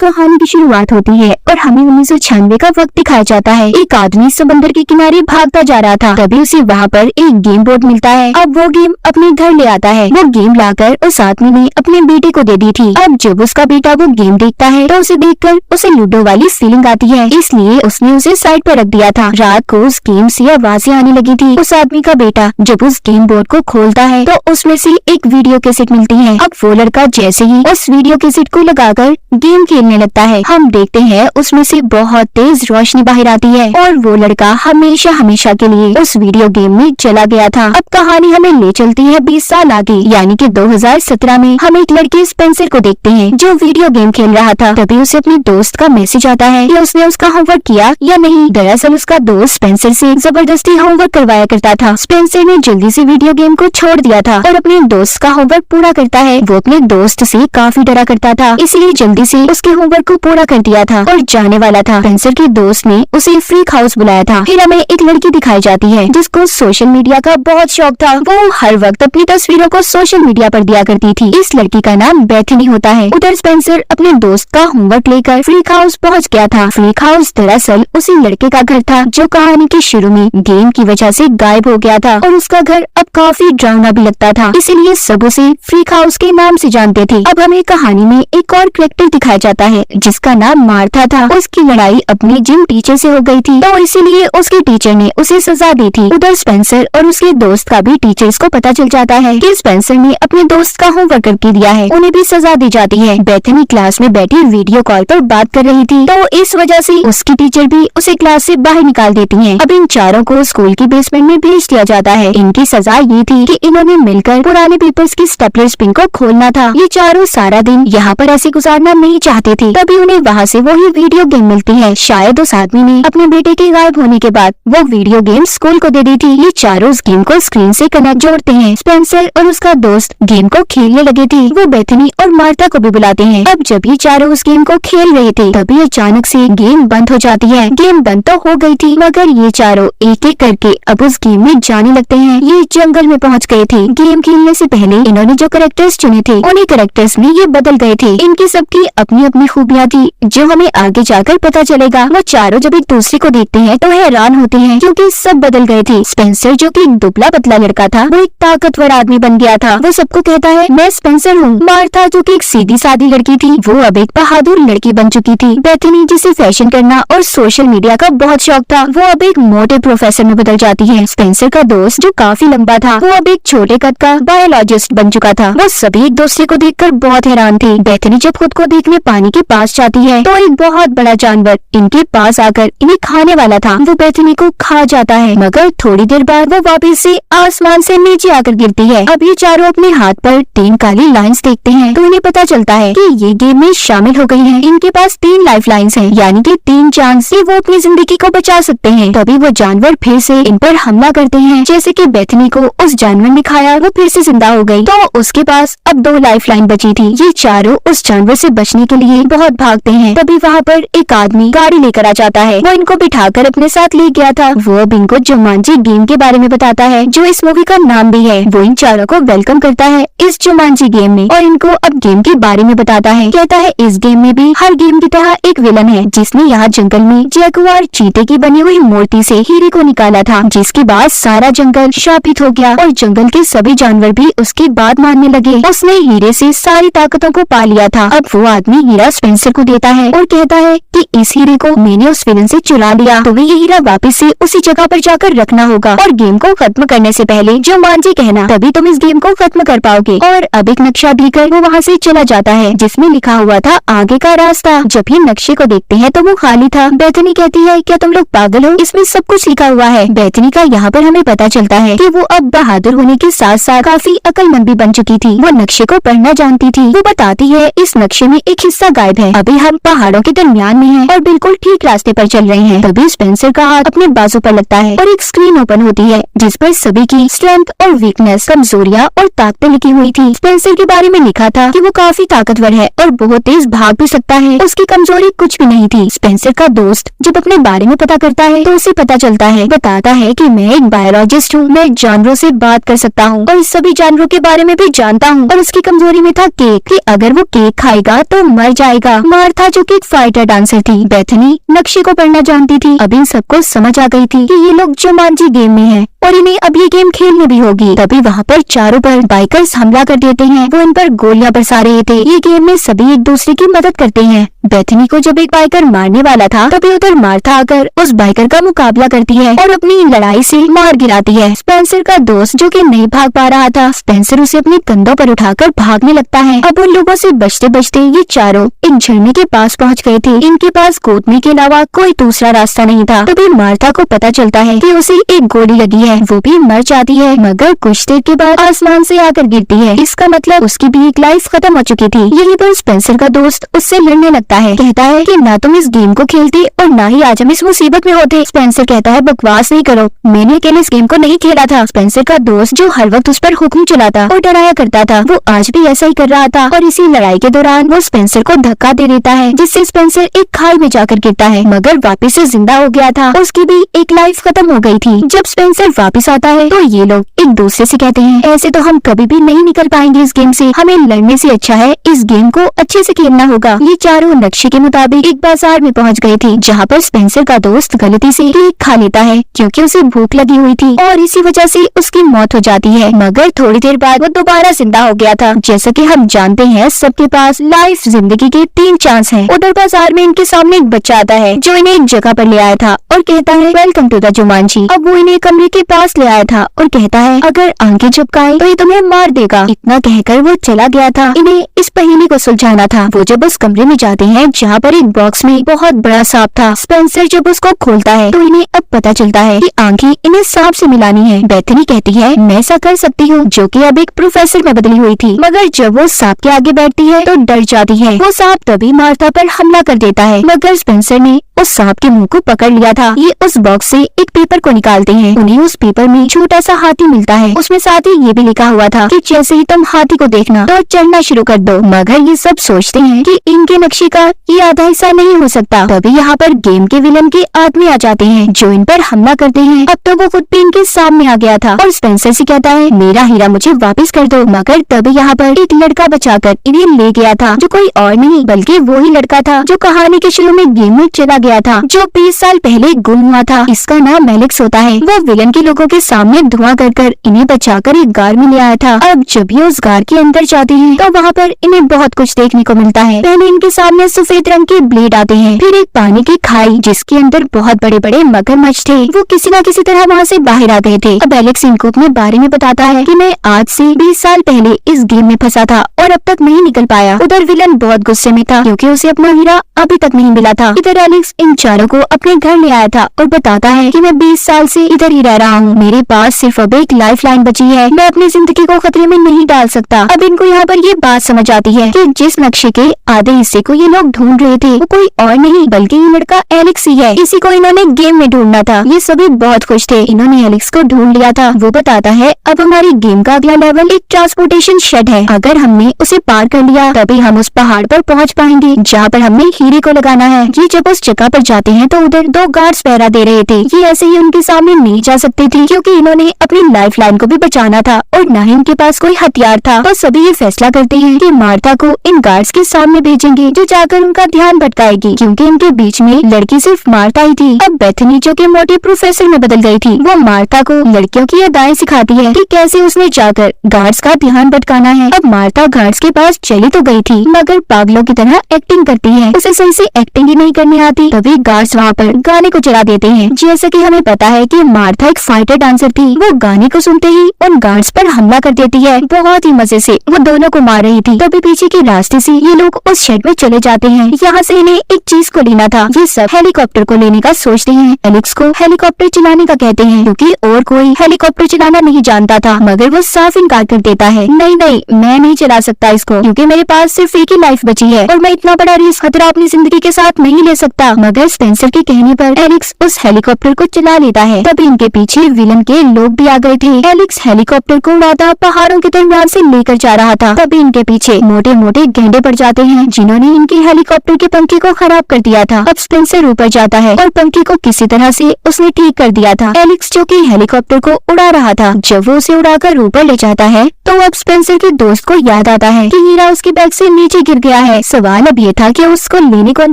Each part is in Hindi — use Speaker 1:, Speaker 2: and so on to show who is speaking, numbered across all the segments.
Speaker 1: कहानी की शुरुआत होती है और हमें 1996 का वक्त दिखाया जाता है। एक आदमी समंदर के किनारे भागता जा रहा था, तभी उसे वहाँ पर एक गेम बोर्ड मिलता है। अब वो गेम अपने घर ले आता है। वो गेम लाकर उस आदमी ने अपने बेटे को दे दी थी। अब जब उसका बेटा वो गेम देखता है तो उसे देखकर उसे लूडो वाली फीलिंग आती है, इसलिए उसने उसे साइड पर रख दिया था। रात को उस गेम से आवाजें आने लगी थी। उस आदमी का बेटा जब उस गेम बोर्ड को खोलता है तो उसमें से एक वीडियो कैसेट मिलती है। अब वो लड़का जैसे ही उस वीडियो कैसेट को लगाकर गेम खेलने लगता है, हम देखते हैं उसमें से बहुत तेज रोशनी बाहर आती है और वो लड़का हमेशा हमेशा के लिए उस वीडियो गेम में चला गया था। अब कहानी हमें ले चलती है 20 साल आगे, यानी कि 2017 में। हम एक लड़के स्पेंसर को देखते हैं जो वीडियो गेम खेल रहा था। तभी उसे अपने दोस्त का मैसेज आता है कि उसने उसका होमवर्क किया या नहीं। दरअसल उसका दोस्त स्पेंसर से जबरदस्ती होमवर्क करवाया करता था। स्पेंसर ने जल्दी से वीडियो गेम को छोड़ दिया था और अपने दोस्त का होमवर्क पूरा करता है। वो अपने दोस्त से काफी डरा करता था, इसलिए जल्दी से उसके होमवर्क को पूरा कर दिया था और जाने वाला था। स्पेंसर के दोस्त ने उसे फ्रीक हाउस बुलाया था। फिर हमें एक लड़की दिखाई जाती है जिसको सोशल मीडिया का बहुत शौक था। वो हर वक्त अपनी तस्वीरों को सोशल मीडिया पर दिया करती थी। इस लड़की का नाम बेथनी होता है। उधर स्पेंसर अपने दोस्त का होमवर्क लेकर फ्रीक हाउस पहुंच गया था। फ्रीक हाउस दरअसल उसी लड़के का घर था जो कहानी के शुरू में गेम की वजह से गायब हो गया था और उसका घर अब काफी डरावना भी लगता था, इसीलिए सब उसे फ्रीक हाउस के नाम से जानते थे। अब हमें कहानी में एक और कैरेक्टर दिखाया जाता है जिसका नाम मार्था था। उसकी लड़ाई अपने जिम टीचर से हो गई थी, तो इसीलिए उसके टीचर ने उसे सजा दी थी। उधर स्पेंसर और उसके दोस्त का भी टीचर्स को पता चल जाता है कि स्पेंसर ने अपने दोस्त का होमवर्क करके दिया है, उन्हें भी सजा दी जाती है। बेथनी क्लास में बैठी वीडियो कॉल पर बात कर रही थी, तो इस वजह से उसकी टीचर भी उसे क्लास से बाहर निकाल देती हैं। अब इन चारों को स्कूल की बेसमेंट में भेज दिया जाता है। इनकी सजा ये थी कि इन्होंने मिलकर पुराने पेपर्स की स्टेपलर पिन को खोलना था। ये चारों सारा दिन यहाँ पर ऐसे गुजारना नहीं चाहते थे, तभी उन्हें वहाँ से वही वीडियो गेम मिलती है। शायद उस आदमी ने अपने बेटे के गायब होने के बाद वो वीडियो गेम स्कूल को दे दी थी। ये चारों उस गेम को स्क्रीन से कनेक्ट जोड़ते हैं। स्पेंसर और उसका दोस्त गेम को खेलने लगे थे। वो बेथनी और मार्था को भी बुलाते हैं। अब जब ये चारों उस गेम को खेल रहे थे तभी अचानक से गेम बंद हो जाती है। गेम बंद तो हो गई थी, मगर ये चारों एक एक करके अब उस गेम में जाने लगते हैं। ये जंगल में पहुंच गए थे। गेम खेलने से पहले इन्होंने जो कैरेक्टर्स चुने थे उन्हीं कैरेक्टर्स में ये बदल गए थे। इनकी सबकी अपनी अपनी खूबियाँ थी जो हमें आगे जाकर पता चलेगा। वो चारों जब एक दूसरे को देखते हैं तो हैरान होते हैं क्योंकि सब बदल गए थे। स्पेंसर जो कि एक दुबला पतला लड़का था वो एक ताकतवर आदमी बन गया था। वो सबको कहता है मैं स्पेंसर हूँ। मार्था जो कि एक सीधी सादी लड़की थी वो अब एक बहादुर लड़की बन चुकी थी। बेथनी जिसे फैशन करना और सोशल मीडिया का बहुत शौक था वो अब एक मोटे प्रोफेसर में बदल जाती है। स्पेंसर का दोस्त जो काफी लंबा था वो अब एक छोटे कद का बायोलॉजिस्ट बन चुका था। वो सभी एक दूसरे को देखकर बहुत हैरान थे। बेथनी जब खुद को देखने पानी के पास जाती है तो एक बहुत बड़ा जानवर इनके पास आकर इन्हें खाने वाला था। वो बेथनी को खा जाता है, मगर थोड़ी देर बाद वो वापस से आसमान से नीचे आकर गिरती है। अब ये चारों अपने हाथ पर 3 काली लाइंस देखते हैं तो उन्हें पता चलता है कि ये गेम में शामिल हो गई हैं। इनके पास 3 लाइफ लाइन्स हैं, यानी कि 3 चांस कि वो अपनी जिंदगी को बचा सकते हैं। तभी वो जानवर फिर से इन पर हमला करते हैं। जैसे कि बेथनी को उस जानवर ने खाया, वो फिर से जिंदा हो गई, तो उसके पास अब 2 लाइफ लाइन बची थी। ये चारों उस जानवर से बचने के लिए बहुत भागते हैं। तभी वहाँ पर एक आदमी गाड़ी लेकर आ जाता है। वो इनको बिठाकर अपने साथ ले गया था। वो अब इनको जुमांजी गेम के बारे में बताता है जो इस मूवी का नाम भी है। वो इन चारों को वेलकम करता है इस जुमांजी गेम में और इनको अब गेम के बारे में बताता है। कहता है इस गेम में भी हर गेम की तरह एक विलन है जिसने यहाँ जंगल में जैगुआर चीते की बनी हुई मूर्ति से हीरे को निकाला था, जिसके बाद सारा जंगल शापित हो गया और जंगल के सभी जानवर भी उसकी बात मानने लगे। उसने हीरे से सारी ताकतों को पा लिया था। अब वो आदमी हीरा स्पेंसर को देता है और कहता है कि इस हीरे को मैंने उस विलन से चुरा लिया, तो ये हीरा वापस से उसी जगह पर जाकर रखना होगा और गेम को खत्म करने से पहले जुमांजी कहना, तभी तुम इस गेम को खत्म कर पाओगे। और अब एक नक्शा देकर वो वहाँ से चला जाता है जिसमें लिखा हुआ था आगे का रास्ता। जब ये नक्शे को देखते हैं तो वो खाली था। बेथनी कहती है क्या तुम लोग पागल हो, इसमें सब कुछ लिखा हुआ है। बेथनी का यहाँ पर हमें पता चलता है कि वो अब बहादुर होने के साथ साथ काफी अक्लमंद भी बन चुकी थी। वो नक्शे को पढ़ना जानती थी। वो बताती है इस नक्शे में एक हिस्सा गायब है, अभी हम पहाड़ों के दरमियान में हैं और बिल्कुल ठीक रास्ते पर चल रहे हैं। तभी स्पेंसर का हाथ अपने बाजू पर लगता है और एक स्क्रीन ओपन होती है जिस पर सभी की स्ट्रेंथ और वीकनेस, कमजोरियां और ताकतें लिखी हुई थी। स्पेंसर के बारे में लिखा था कि वो काफी ताकतवर है और बहुत तेज भाग भी सकता है। उसकी कमजोरी कुछ भी नहीं थी। स्पेंसर का दोस्त जब अपने बारे में पता करता है तो उसे पता चलता है, बताता है कि मैं एक बायोलॉजिस्ट हूँ, मैं जानवरों से बात कर सकता हूँ और सभी जानवरों के बारे में भी जानता हूँ। और उसकी कमजोरी में था केक, कि अगर वो केक खाएगा तो मर जाएगा। आएगा। मार्था जो कि एक फाइटर डांसर थी, बेथनी नक्शे को पढ़ना जानती थी। अब इन सबको समझ आ गई थी कि ये लोग जुमांजी गेम में हैं और इन्हें अब ये गेम खेलनी भी होगी। तभी वहाँ पर चारों पर बाइकर्स हमला कर देते हैं। वो इन पर गोलियां बरसा रहे थे। ये गेम में सभी एक दूसरे की मदद करते हैं। बेथनी को जब एक बाइकर मारने वाला था तभी उधर मार्था आकर उस बाइकर का मुकाबला करती है और अपनी लड़ाई से मार गिराती है। स्पेंसर का दोस्त जो कि नहीं भाग पा रहा था, स्पेंसर उसे अपने कंधों पर उठाकर भागने लगता है। अब उन लोगों से बचते बचते ये चारों एक झरने के पास पहुंच गए थे। इनके पास कूदने के अलावा कोई दूसरा रास्ता नहीं था। तभी मार्था को पता चलता है कि उसे एक गोली लगी है। वो भी मर जाती है, मगर कुछ देर के बाद आसमान से आकर गिरती है। इसका मतलब उसकी भी एक लाइफ खत्म हो चुकी थी। यहीं पर स्पेंसर का दोस्त उससे लड़ने लगता है। कहता है कि ना तुम इस गेम को खेलते और ना ही आज हम इस मुसीबत में होते। स्पेंसर कहता है बकवास नहीं करो, मैंने अकेले इस गेम को नहीं खेला था। स्पेंसर का दोस्त जो हर वक्त उस पर हुक्म चलाता और डराया करता था, वो आज भी ऐसा ही कर रहा था। और इसी लड़ाई के दौरान वो स्पेंसर को धक्का दे देता है, जिससे स्पेंसर एक खाई में जाकर गिरता है, मगर वापस से जिंदा हो गया था। उसकी भी एक लाइफ खत्म हो गई थी। जब स्पेंसर वापस आता है तो ये लोग एक दूसरे से कहते हैं ऐसे तो हम कभी भी नहीं निकल पाएंगे इस गेम से, हमें लड़ने से अच्छा है इस गेम को अच्छे से खेलना होगा। ये चारों नक्शे के मुताबिक एक बाजार में पहुंच गए थे, जहाँ पर स्पेंसर का दोस्त गलती से केक खा लेता है क्योंकि उसे भूख लगी हुई थी और इसी वजह से उसकी मौत हो जाती है। मगर थोड़ी देर बाद वो दोबारा जिंदा हो गया था। जैसा कि हम जानते हैं सबके पास लाइफ जिंदगी के 3 चांस हैं। उधर बाजार में इनके सामने एक बच्चा आता है जो इन्हें एक जगह पर ले आया था और कहता है वेलकम टू द जुमांजी। अब वो इन्हें कमरे के पास ले आया था और कहता है अगर आंखें झपकाए तो ये तुम्हें मार देगा। इतना कहकर वो चला गया था। इन्हें इस पहेली को सुलझाना था। वो जब उस कमरे में जाते हैं जहाँ पर एक बॉक्स में बहुत बड़ा सांप था। स्पेंसर जब उसको खोलता है तो इन्हें अब पता चलता है कि आंखें इन्हें सांप से मिलानी है। बेथनी कहती है मैं ऐसा कर सकती हूँ, जो कि अब एक प्रोफेसर में बदली हुई थी। मगर जब वो सांप के आगे बैठती है तो डर जाती है। वो सांप तभी मार्था पर हमला कर देता है, मगर स्पेंसर ने उस सांप के मुंह को पकड़ लिया था। ये उस बॉक्स से एक पेपर को निकालते हैं। उन्हें उस पेपर में छोटा सा हाथी मिलता है। उसमें साथ ही ये भी लिखा हुआ था कि जैसे ही तुम हाथी को देखना तो चलना शुरू कर दो। मगर ये सब सोचते हैं कि इनके नक्शे का ये आधा हिस्सा नहीं हो सकता। तभी यहाँ पर गेम के विलन के आदमी आ जाते हैं जो इन पर हमला करते हैं। अब तो वो खुद भी इनके सामने आ गया था और स्पेंसर से कहता है मेरा हीरा मुझे वापस कर दो। मगर तभी यहाँ पर एक लड़का बचाकर इन्हें ले गया था, जो कोई और नहीं बल्कि वो ही लड़का था जो कहानी के शुरू में गेम में चला गया था, जो 20 साल पहले गुम हुआ था। इसका नाम एलेक्स होता है। वो विलन के लोगों के सामने धुआं कर इन्हें बचाकर एक गार में ले आया था। अब जब ये उस गार के अंदर जाते हैं तो वहाँ पर इन्हें बहुत कुछ देखने को मिलता है। पहले इनके सामने सफेद रंग के ब्लेड आते हैं, फिर एक पानी की खाई जिसके अंदर बहुत बड़े बड़े मगरमच्छ थे। वो किसी न किसी तरह वहाँ से बाहर आ गए थे। अब एलेक्स इनको अपने बारे में बताता है कि मैं आज से 20 साल पहले इस गेम में फंसा था और अब तक नहीं निकल पाया। उधर विलन बहुत गुस्से में था क्योंकि उसे अपना हीरा अभी तक नहीं मिला था। इधर एलेक्स इन चारों को अपने घर ले आया था और बताता है कि मैं 20 साल से इधर ही रह रहा हूँ। मेरे पास सिर्फ अब एक लाइफ लाइन बची है, मैं अपनी जिंदगी को खतरे में नहीं डाल सकता। अब इनको यहाँ पर ये बात समझ आती है कि जिस नक्शे के आधे हिस्से को ये लोग ढूंढ रहे थे वो कोई और नहीं बल्कि ये लड़का एलेक्स ही है। इसी को इन्होंने गेम में ढूंढना था। ये सभी बहुत खुश थे। इन्होंने एलेक्स को ढूंढ लिया था। वो बताता है अब हमारी गेम का अगला लेवल एक ट्रांसपोर्टेशन शेड है। अगर हमने उसे पार कर लिया तभी हम उस पहाड़ पर पहुँच पाएंगे जहाँ पर हमने हीरे को लगाना है। ये जब उस जगह पर जाते हैं तो उधर 2 गार्ड्स पहरा दे रहे थे। ये ऐसे ही उनके सामने नहीं जा सकते थे क्योंकि इन्होंने अपनी लाइफ लाइन को भी बचाना था और न ही उनके पास कोई हथियार था। तो सभी ये फैसला करते हैं कि मार्था को इन गार्ड्स के सामने भेजेंगे जो जाकर उनका ध्यान भटकाएगी, क्योंकि इनके बीच में लड़की सिर्फ मार्था ही थी। अब बेथनी जो कि मोटी प्रोफेसर में बदल गई थी, वो मार्था को लड़कियों की अदाएं सिखाती है कि कैसे उसने जाकर गार्ड्स का ध्यान भटकाना है। अब मार्था गार्ड्स के पास चली तो गई थी मगर पागलों की तरह एक्टिंग करती है। उसे सही से एक्टिंग ही नहीं करनी आती। तभी गार्ड्स वहाँ पर गाने को चला देते हैं। जैसे कि हमें पता है कि मार्था एक फाइटर डांसर थी। वो गाने को सुनते ही उन गार्ड्स पर हमला कर देती है। बहुत ही मजे से वो दोनों को मार रही थी। तभी पीछे के रास्ते से ये लोग उस शेड में चले जाते हैं। यहाँ से इन्हें एक चीज को लेना था। ये सब हेलीकॉप्टर को लेने का सोचते हैं। एलेक्स को हेलीकॉप्टर चलाने का कहते हैं क्योंकि और कोई हेलीकॉप्टर चलाना नहीं जानता था, मगर वो साफ इनकार कर देता है। नहीं नहीं, मैं नहीं चला सकता इसको क्योंकि मेरे पास सिर्फ एक ही लाइफ बची है और मैं इतना बड़ा रिस्क खतरा अपनी जिंदगी के साथ नहीं ले सकता। मगर स्पेंसर के कहने पर एलेक्स उस हेलीकॉप्टर को चला लेता है। तभी इनके पीछे दूसरे विलन के लोग भी आ गए थे। एलेक्स हेलीकॉप्टर को उड़ाता पहाड़ों के दरमियान से लेकर जा रहा था, तभी इनके पीछे मोटे मोटे गेंडे पड़ जाते हैं, जिन्होंने इनके हेलीकॉप्टर के पंखे को खराब कर दिया था। अब स्पेंसर ऊपर जाता है और पंखे को किसी तरह से उसने ठीक कर दिया था। एलेक्स जो कि हेलीकॉप्टर को उड़ा रहा था, जब वो उसे उड़ाकर ऊपर ले जाता है तो अब स्पेंसर के दोस्त को याद आता है कि हीरा उसके बैग से नीचे गिर गया है। सवाल अब ये था कि उसको लेने कौन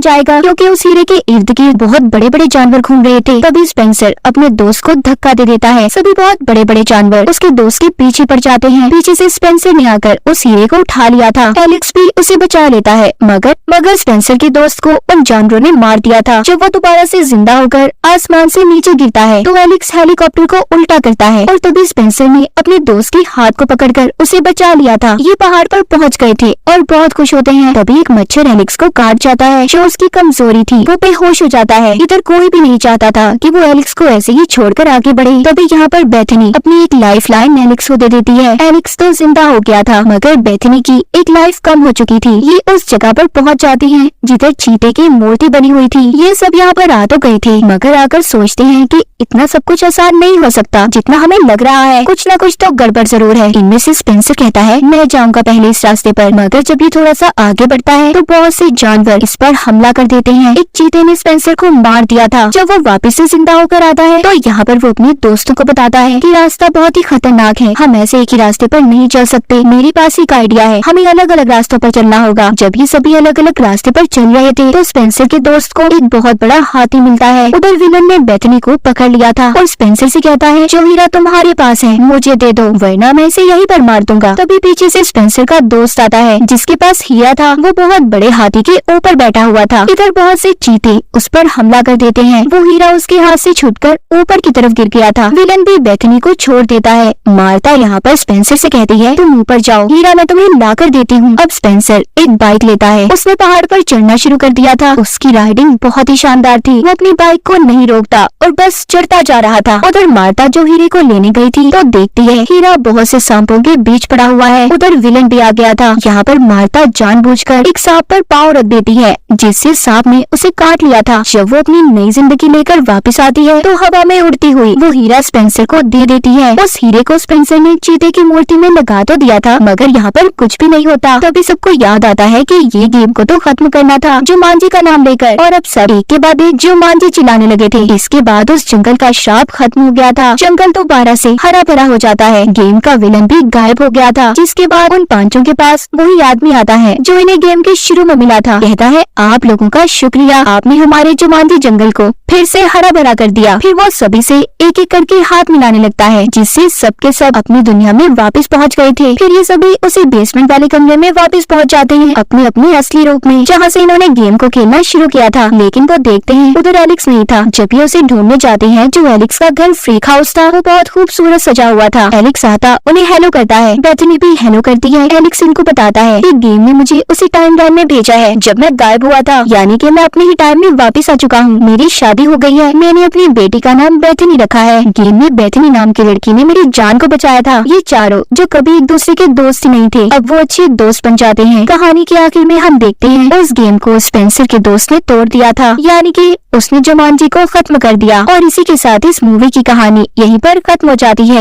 Speaker 1: जाएगा, क्योंकि उस हीरे के इर्द गिर्द बहुत बड़े बड़े जानवर घूम रहे थे। तभी स्पेंसर अपने दोस्त को धक्का दे देता है। सभी बहुत बड़े बड़े जानवर उसके दोस्त के पीछे पड़ जाते हैं। पीछे से स्पेंसर ने आकर उस हीरे को उठा लिया था। एलेक्स भी उसे बचा लेता है, मगर स्पेंसर के दोस्त को उन जानवरों ने मार दिया था। जब वो दोबारा से जिंदा होकर आसमान से नीचे गिरता है तो एलेक्स हेलीकॉप्टर को उल्टा करता है और तभी स्पेंसर ने अपने दोस्त के हाथ को पकड़कर उसे बचा लिया था। ये पहाड़ पर पहुंच गए थे और बहुत खुश होते हैं। तभी एक मच्छर एलेक्स को काट जाता है, जो उसकी कमजोरी थी। वो बेहोश हो जाता है। इधर कोई भी नहीं चाहता था कि वो एलेक्स को ऐसे ही छोड़कर आगे बढ़े। तभी यहाँ पर बेथनी अपनी एक लाइफ लाइन एलेक्स को दे देती है। एलेक्स तो जिंदा हो गया था, मगर बेथनी की एक लाइफ कम हो चुकी थी। ये उस जगह पर पहुंच जाती है जिधर चीते की मूर्ति बनी हुई थी। ये सब यहाँ पर आ तो गए थे, मगर आकर सोचते हैं कि इतना सब कुछ आसान नहीं हो सकता जितना हमें लग रहा है। कुछ न कुछ तो गड़बड़ जरूर है। इनमें से स्पेंसर कहता है मैं जाऊंगा पहले इस रास्ते पर, मगर जब ये थोड़ा सा आगे बढ़ता है तो बहुत से जानवर इस पर हमला कर देते हैं। एक चीते ने स्पेंसर को मार दिया था। जब वो वापस से जिंदा होकर आता है तो यहाँ पर वो अपने दोस्तों को बताता है कि रास्ता बहुत ही खतरनाक है, हम ऐसे एक ही रास्ते पर नहीं चल सकते। मेरे पास एक आइडिया है, हमें अलग अलग रास्तों पर चलना होगा। जब ये सभी अलग अलग रास्ते पर चल रहे थे तो स्पेंसर के दोस्त को एक बहुत बड़ा हाथी मिलता है। उधर विलन ने बेथनी को पकड़ लिया था और स्पेंसर से कहता है जो हीरा तुम्हारे पास है मुझे दे दो, वरना मैं इसे यहीं पर मार दूंगा। तभी पीछे से स्पेंसर का दोस्त आता है, जिसके पास हीरा था। वो बहुत बड़े हाथी के ऊपर बैठा हुआ था। इधर बहुत से चीते उस पर हमला कर देते हैं। वो हीरा उसके हाथ से छूटकर ऊपर की तरफ गिर गया था। विलन भी बेथनी को छोड़ देता है। मार्ता यहाँ पर स्पेंसर से कहती है तुम ऊपर जाओ, हीरा मैं तुम्हें ला कर देती हूँ। अब स्पेंसर एक बाइक लेता है। उसने पहाड़ पर चढ़ना शुरू कर दिया था। उसकी राइडिंग बहुत ही शानदार थी। वो अपनी बाइक को नहीं रोकता और बस चढ़ता जा रहा था। उधर मार्ता जो हीरे को लेने गई थी तो देखती है हीरा बहुत से सांपों के बीच पड़ा हुआ है। उधर विलन भी आ गया था। यहाँ पर मार्ता जानबूझकर एक सांप पर पाँव रख देती है, जिससे सांप ने उसे काट लिया था। जब वो अपनी नई जिंदगी लेकर वापस आती है तो हवा में उड़ती हुई वो हीरा स्पेंसर को दे देती है। उस हीरे को स्पेंसर ने चीते की मूर्ति में लगा तो दिया था, मगर यहाँ पर कुछ भी नहीं होता। तभी सबको याद आता है कि ये गेम को तो खत्म करना था जुमांजी का नाम लेकर, और अब सब एक के बाद एक जुमांजी चिल्लाने लगे थे। इसके बाद उस जंगल का श्राप खत्म हो गया था। जंगल दोबारा से हरा भरा हो जाता है। गेम का विलन भी गायब हो गया था, जिसके बाद उन पांचों के पास वही आदमी आता है जो इन्हें गेम के शुरू में मिला था। कहता है आप लोगों का शुक्रिया, आपने हमारे जुमांजी जंगल को फिर से हरा भरा कर दिया। फिर वो सभी से एक एक करके हाथ मिलाने लगता है, जिससे सबके सब अपनी दुनिया में वापस पहुंच गए थे। फिर ये सभी उसी बेसमेंट वाले कमरे में वापस पहुंच जाते हैं अपने अपने असली रूप में, जहाँ से इन्होंने गेम को खेलना शुरू किया था। लेकिन वो देखते हैं उधर एलेक्स नहीं था। जब ये उसे ढूंढने जाते हैं, जो एलेक्स का घर फ्रीक हाउस था वो बहुत खूबसूरत सजा हुआ था। एलेक्स आता उन्हें हेलो करता है। बेथनी भी हेलो करती है। एलेक्स इनको बताता है कि गेम ने मुझे उसी टाइम लाइन में भेजा है जब मैं गायब हुआ था, यानी कि मैं अपने ही टाइम में वापस आ चुका हूँ। मेरी शादी हो गई है। मैंने अपनी बेटी का नाम बेथनी रखा है। गेम में बेथनी नाम की लड़की ने मेरी जान को बचाया था। ये चारों जो कभी एक दूसरे के दोस्त नहीं थे, अब वो अच्छे दोस्त बन जाते हैं। कहानी के आखिर में हम देखते हैं उस गेम को स्पेंसर के दोस्त ने तोड़ दिया था, यानी कि उसने जुमांजी को खत्म कर दिया। और इसी के साथ इस मूवी की कहानी यहीं पर खत्म हो जाती है।